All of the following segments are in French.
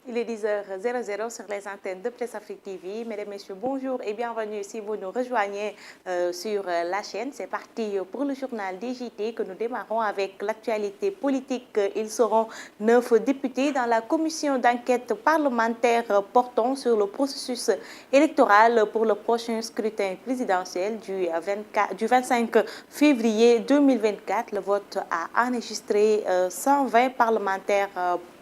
Il est 10h00 sur les antennes de Presse Afrique TV. Mesdames, Messieurs, bonjour et bienvenue si vous nous rejoignez sur la chaîne. C'est parti pour le journal DJT que nous démarrons avec l'actualité politique. Ils seront 9 députés dans la commission d'enquête parlementaire portant sur le processus électoral pour le prochain scrutin présidentiel du 25 février 2024. Le vote a enregistré 120 parlementaires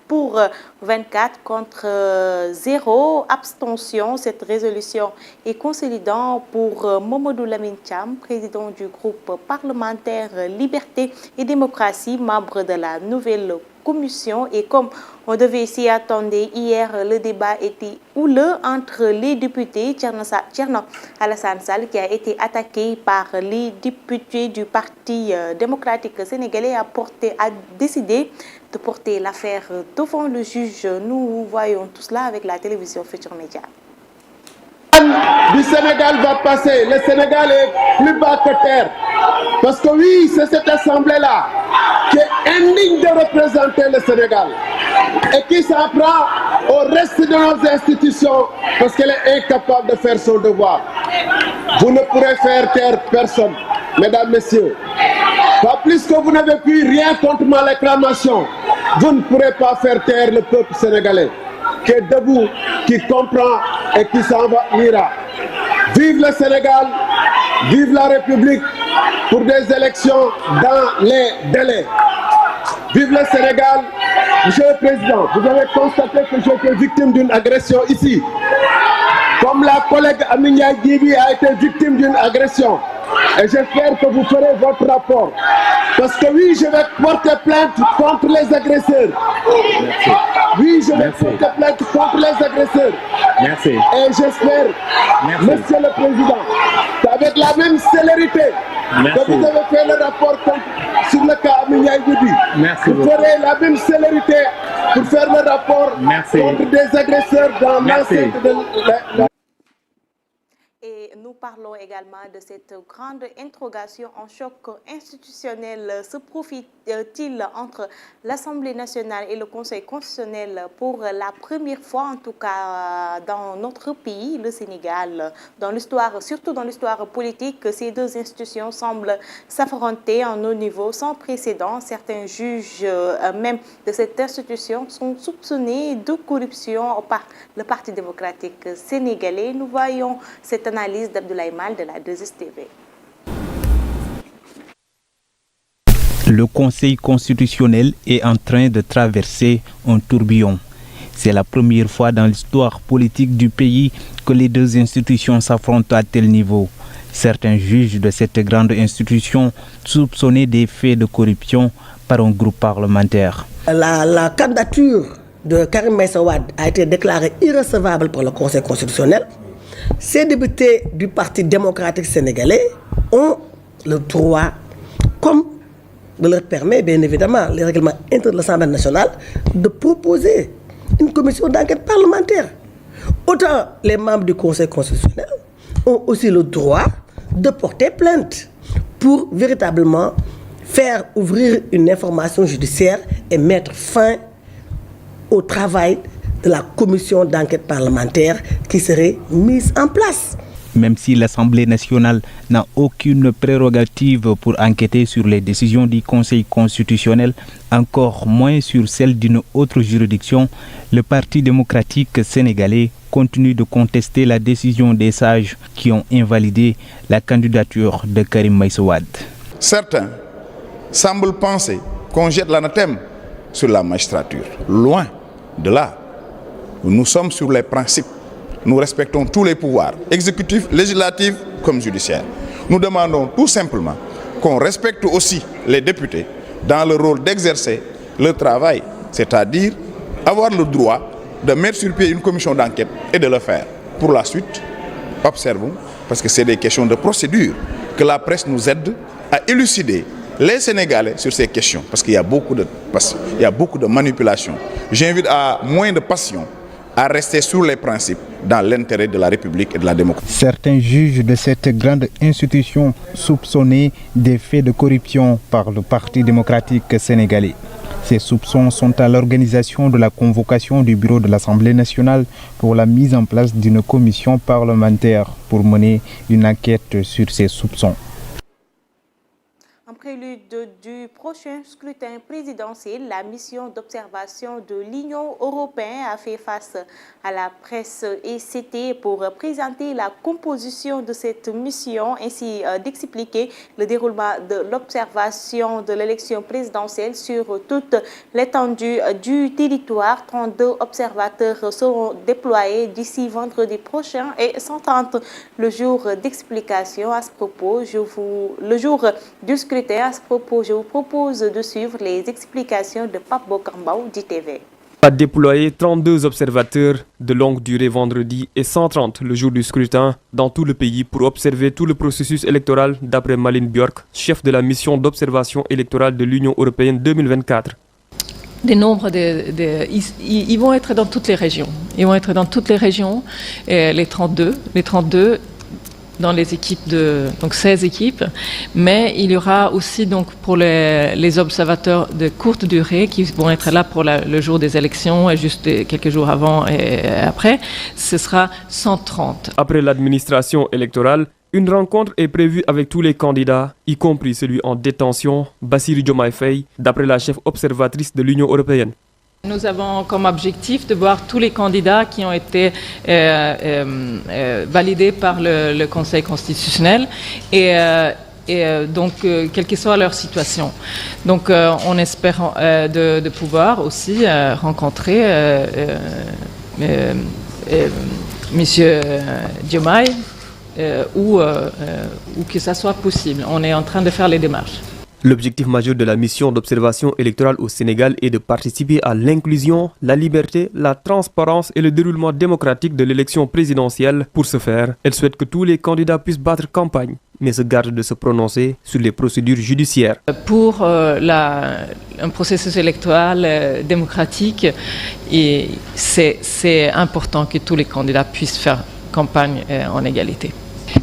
pour 24 contre 0 abstention. Cette résolution est consolidante pour Mamadou Lamine Thiam, président du groupe parlementaire Liberté et Démocratie, membre de la nouvelle commission. Et comme on devait s'y attendre, hier, le débat était houleux entre les députés. Thierno Alassane Sall, qui a été attaqué par les députés du Parti démocratique sénégalais, a décidé de porter l'affaire devant le juge. Nous voyons tout cela avec la télévision Futur Média. Du Sénégal va passer. Le Sénégal est plus bas que terre. Parce que oui, c'est cette assemblée-là qui est indigne de représenter le Sénégal et qui s'en prend au reste de nos institutions parce qu'elle est incapable de faire son devoir. Vous ne pourrez faire taire personne, mesdames, messieurs. Pas plus que vous n'avez pu rien contre ma réclamation, vous ne pourrez pas faire taire le peuple sénégalais qui est debout, qui comprend et qui s'en ira. Vive le Sénégal, vive la République pour des élections dans les délais. Vive le Sénégal. Monsieur le Président, vous avez constaté que j'ai été victime d'une agression ici. Comme la collègue Aminia Gibi a été victime d'une agression. Et j'espère que vous ferez votre rapport. Parce que oui, je vais porter plainte contre les agresseurs. Merci. Oui, je vais Merci. porter plainte contre les agresseurs. Merci. Et j'espère, Merci. Monsieur le Président, qu'avec la même célérité Merci. que vous avez fait le rapport sur le cas Aminia Gibi, Merci vous beaucoup. ferez la même célérité pour faire le rapport Merci. contre des agresseurs dans Merci. l'enceinte de la... Et nous parlons également de cette grande interrogation en choc institutionnel. Se profite-t-il entre l'Assemblée nationale et le Conseil constitutionnel pour la première fois, en tout cas dans notre pays, le Sénégal? Dans l'histoire, surtout dans l'histoire politique, ces deux institutions semblent s'affronter en haut niveau sans précédent. Certains juges même de cette institution sont soupçonnés de corruption par le Parti démocratique sénégalais. Nous voyons cette analyse d'Abdoulaye Mal de la 2STV. Le Conseil constitutionnel est en train de traverser un tourbillon. C'est la première fois dans l'histoire politique du pays que les deux institutions s'affrontent à tel niveau. Certains juges de cette grande institution soupçonnés des faits de corruption par un groupe parlementaire. La candidature de Karim Meïssa Wade a été déclarée irrecevable par le Conseil constitutionnel. Ces députés du Parti démocratique sénégalais ont le droit, comme leur permet bien évidemment les règlements internes de l'Assemblée nationale, de proposer une commission d'enquête parlementaire. Autant les membres du Conseil constitutionnel ont aussi le droit de porter plainte pour véritablement faire ouvrir une information judiciaire et mettre fin au travail de la commission d'enquête parlementaire qui serait mise en place. Même si l'Assemblée nationale n'a aucune prérogative pour enquêter sur les décisions du Conseil constitutionnel, encore moins sur celles d'une autre juridiction, le Parti démocratique sénégalais continue de contester la décision des sages qui ont invalidé la candidature de Karim Meïssa Wade. Certains semblent penser qu'on jette l'anathème sur la magistrature. Loin de là. Nous sommes sur les principes. Nous respectons tous les pouvoirs, exécutifs, législatifs comme judiciaires. Nous demandons tout simplement qu'on respecte aussi les députés dans le rôle d'exercer leur travail, c'est-à-dire avoir le droit de mettre sur pied une commission d'enquête et de le faire. Pour la suite, observons parce que c'est des questions de procédure, que la presse nous aide à élucider les Sénégalais sur ces questions, parce qu'il y a beaucoup de manipulations. J'invite à moins de passion, à rester sur les principes dans l'intérêt de la République et de la démocratie. Certains juges de cette grande institution soupçonnés des faits de corruption par le Parti démocratique sénégalais. Ces soupçons sont à l'organisation de la convocation du bureau de l'Assemblée nationale pour la mise en place d'une commission parlementaire pour mener une enquête sur ces soupçons. En prélude du prochain scrutin présidentiel, la mission d'observation de l'Union européenne a fait face à la presse et c'était pour présenter la composition de cette mission ainsi d'expliquer le déroulement de l'observation de l'élection présidentielle sur toute l'étendue du territoire. 32 observateurs seront déployés d'ici vendredi prochain et 130 le jour d'explication. À ce propos, le jour du scrutin, à ce propos, je vous propose de suivre les explications de Pape Bokambao d'ITV. A déployé 32 observateurs de longue durée vendredi et 130 le jour du scrutin dans tout le pays pour observer tout le processus électoral d'après Malin Björk, chef de la mission d'observation électorale de l'Union européenne 2024. Des nombres ils vont être dans toutes les régions. Ils vont être dans toutes les régions, les 32 dans les équipes donc 16 équipes, mais il y aura aussi donc pour les observateurs de courte durée qui vont être là pour le jour des élections et juste quelques jours avant et après, ce sera 130. Après l'administration électorale, une rencontre est prévue avec tous les candidats, y compris celui en détention, Bassirou Diomaye Faye, d'après la chef observatrice de l'Union européenne. Nous avons comme objectif de voir tous les candidats qui ont été validés par le Conseil constitutionnel et donc quelle que soit leur situation. Donc on espère de pouvoir aussi rencontrer Monsieur Diomaye ou que ça soit possible. On est en train de faire les démarches. L'objectif majeur de la mission d'observation électorale au Sénégal est de participer à l'inclusion, la liberté, la transparence et le déroulement démocratique de l'élection présidentielle. Pour ce faire, elle souhaite que tous les candidats puissent battre campagne, mais se garde de se prononcer sur les procédures judiciaires. Pour un processus électoral démocratique, c'est important que tous les candidats puissent faire campagne en égalité.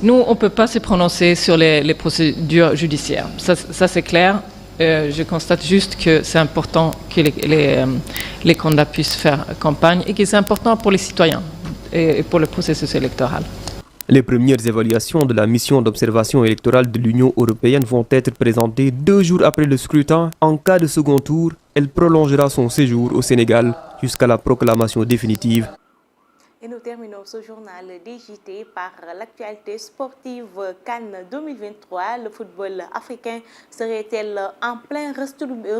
Nous, on ne peut pas se prononcer sur les procédures judiciaires. Ça c'est clair. Je constate juste que c'est important que les candidats puissent faire campagne et que c'est important pour les citoyens et pour le processus électoral. Les premières évaluations de la mission d'observation électorale de l'Union européenne vont être présentées 2 jours après le scrutin. En cas de second tour, elle prolongera son séjour au Sénégal jusqu'à la proclamation définitive. Et nous terminons ce journal DJT par l'actualité sportive Cannes 2023. Le football africain serait-il en pleine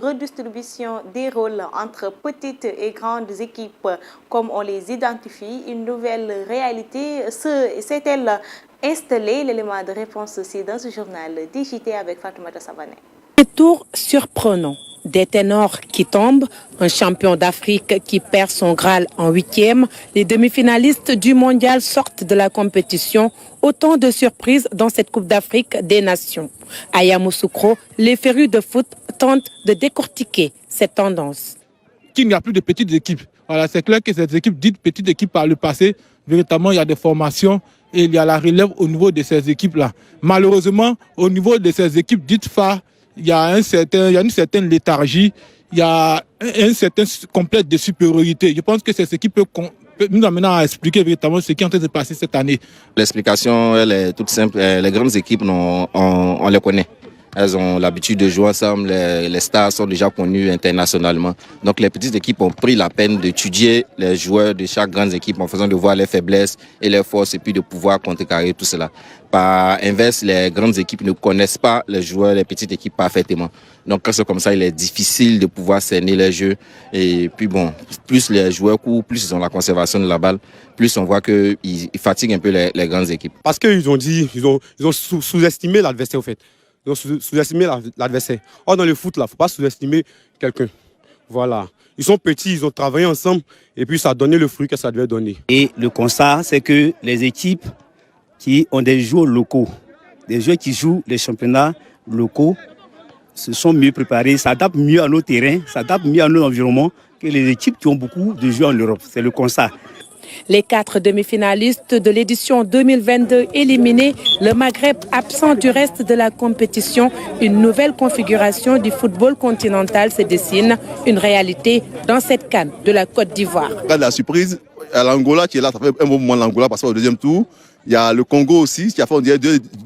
redistribution des rôles entre petites et grandes équipes comme on les identifie? Une nouvelle réalité s'est-elle installée? L'élément de réponse aussi dans ce journal DJT avec Fatoumata Savané. Un tour surprenant. Des ténors qui tombent, un champion d'Afrique qui perd son Graal en 8e, les demi-finalistes du mondial sortent de la compétition. Autant de surprises dans cette Coupe d'Afrique des Nations. À Yamoussoukro, les férus de foot tentent de décortiquer cette tendance. Qu'il n'y a plus de petites équipes. Voilà, c'est clair que ces équipes dites petites équipes par le passé, véritablement il y a des formations et il y a la relève au niveau de ces équipes-là. Malheureusement, au niveau de ces équipes dites phares, il y a une certaine léthargie, il y a un certain complexe de supériorité. Je pense que c'est ce qui peut nous amener à expliquer véritablement ce qui est en train de passer cette année. L'explication, elle est toute simple. Les grandes équipes, on les connaît. Elles ont l'habitude de jouer ensemble, les stars sont déjà connus internationalement. Donc les petites équipes ont pris la peine d'étudier les joueurs de chaque grande équipe en faisant de voir les faiblesses et les forces et puis de pouvoir contrecarrer tout cela. Par inverse, les grandes équipes ne connaissent pas les joueurs, les petites équipes parfaitement. Donc quand c'est comme ça, il est difficile de pouvoir cerner les jeux. Et puis bon, plus les joueurs courent, plus ils ont la conservation de la balle, plus on voit qu'ils fatiguent un peu les grandes équipes. Parce qu'ils ont dit, ils ont sous-estimé l'adversaire au fait. Ils ont sous-estimé l'adversaire. Or, dans le foot, il ne faut pas sous-estimer quelqu'un. Voilà. Ils sont petits, ils ont travaillé ensemble et puis ça a donné le fruit que ça devait donner. Et le constat, c'est que les équipes qui ont des joueurs locaux, des joueurs qui jouent les championnats locaux, se sont mieux préparés, s'adaptent mieux à nos terrains, s'adaptent mieux à nos environnements que les équipes qui ont beaucoup de joueurs en Europe. C'est le constat. Les 4 demi-finalistes de l'édition 2022 éliminés, le Maghreb absent du reste de la compétition. Une nouvelle configuration du football continental se dessine, une réalité dans cette CAN de la Côte d'Ivoire. La surprise, il y a l'Angola qui est là, ça fait un bon moment l'Angola passe au deuxième tour. Il y a le Congo aussi qui a fait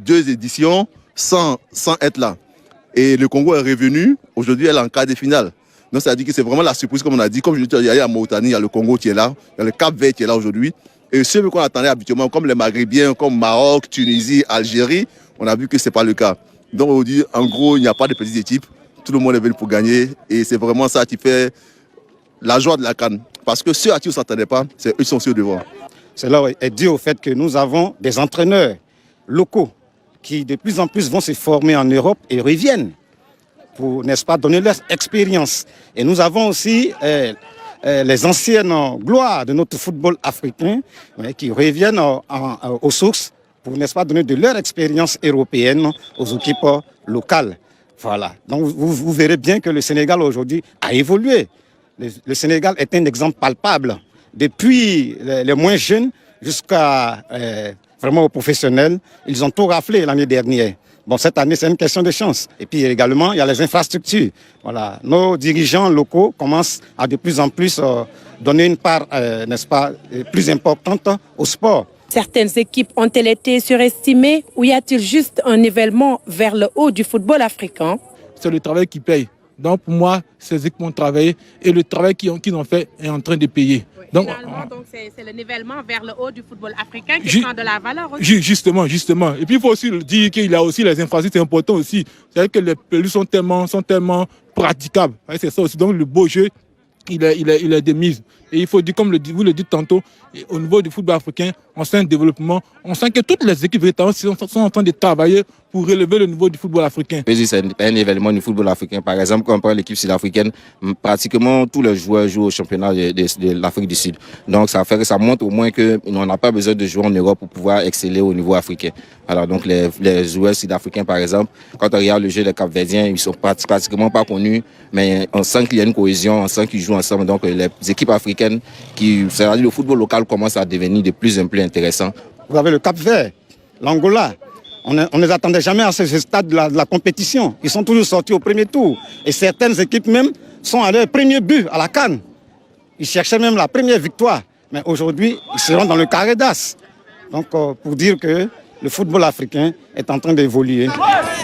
deux éditions sans être là. Et le Congo est revenu, aujourd'hui elle est en quart de finale. Donc ça veut dire que c'est vraiment la surprise comme on a dit. Comme je dis, il y a la Mauritanie, il y a le Congo qui est là, il y a le Cap-Vert qui est là aujourd'hui. Et ceux qu'on attendait habituellement, comme les Maghrébiens, comme Maroc, Tunisie, Algérie, on a vu que ce n'est pas le cas. Donc on dit, en gros, il n'y a pas de petites équipes. Tout le monde est venu pour gagner. Et c'est vraiment ça qui fait la joie de la CAN. Parce que ceux à qui on ne s'attendait pas, eux qui sont sur devant. Cela est dû au fait que nous avons des entraîneurs locaux qui de plus en plus vont se former en Europe et reviennent pour, n'est-ce pas, donner leur expérience. Et nous avons aussi les anciennes gloires de notre football africain qui reviennent aux sources pour, n'est-ce pas, donner de leur expérience européenne aux équipes locales. Voilà. Donc vous verrez bien que le Sénégal aujourd'hui a évolué. Le Sénégal est un exemple palpable. Depuis les moins jeunes jusqu'à vraiment aux professionnels, ils ont tout raflé l'année dernière. Bon, cette année, c'est une question de chance. Et puis également, il y a les infrastructures. Voilà. Nos dirigeants locaux commencent à de plus en plus donner une part, n'est-ce pas, plus importante au sport. Certaines équipes ont-elles été surestimées ou y a-t-il juste un nivellement vers le haut du football africain? C'est le travail qui paye. Donc pour moi, ces équipes ont travaillé et le travail qu'ils ont fait est en train de payer. Oui, donc c'est le nivellement vers le haut du football africain qui prend de la valeur aussi. Justement. Et puis il faut aussi dire qu'il y a aussi les infrastructures, c'est important aussi. C'est-à-dire que les pelouses sont tellement praticables. C'est ça aussi. Donc le beau jeu, il est de mise. Et il faut dire, comme vous le dites tantôt, au niveau du football africain, on sent un développement. On sent que toutes les équipes sont en train de travailler pour relever le niveau du football africain. C'est un événement du football africain. Par exemple, quand on prend l'équipe sud-africaine, pratiquement tous les joueurs jouent au championnat de l'Afrique du Sud. Donc ça montre au moins qu'on n'a pas besoin de jouer en Europe pour pouvoir exceller au niveau africain. Alors donc les joueurs sud-africains, par exemple, quand on regarde le jeu des Cap-Verdiens, ils sont pratiquement pas connus, mais on sent qu'il y a une cohésion, on sent qu'ils jouent ensemble. Donc les équipes africaines, c'est-à-dire le football local commence à devenir de plus en plus intéressant. Vous avez le Cap-Vert, l'Angola. On ne les attendait jamais à ce stade de la compétition. Ils sont toujours sortis au premier tour. Et certaines équipes même sont à leur premier but à la CAN. Ils cherchaient même la première victoire. Mais aujourd'hui, ils seront dans le carré d'as. Donc pour dire que le football africain est en train d'évoluer.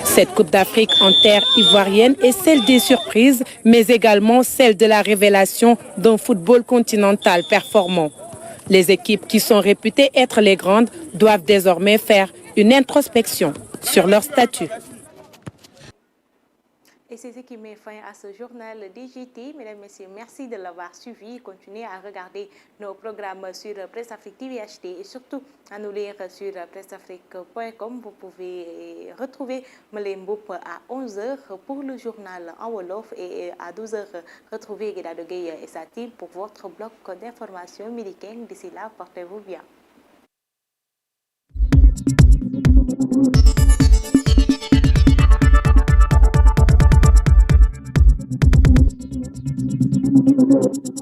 Cette Coupe d'Afrique en terre ivoirienne est celle des surprises, mais également celle de la révélation d'un football continental performant. Les équipes qui sont réputées être les grandes doivent désormais faire une introspection sur leur statut. Et c'est ce qui met fin à ce journal DGT. Mesdames, Messieurs, merci de l'avoir suivi. Continuez à regarder nos programmes sur Presse Afrique TV HD et surtout à nous lire sur presseafrique.com. Vous pouvez retrouver Malem Mboup à 11h pour le journal en Wolof et à 12h retrouver Guéda de Gueye et sa team pour votre bloc d'informations américaines. D'ici là, portez-vous bien. Thank you.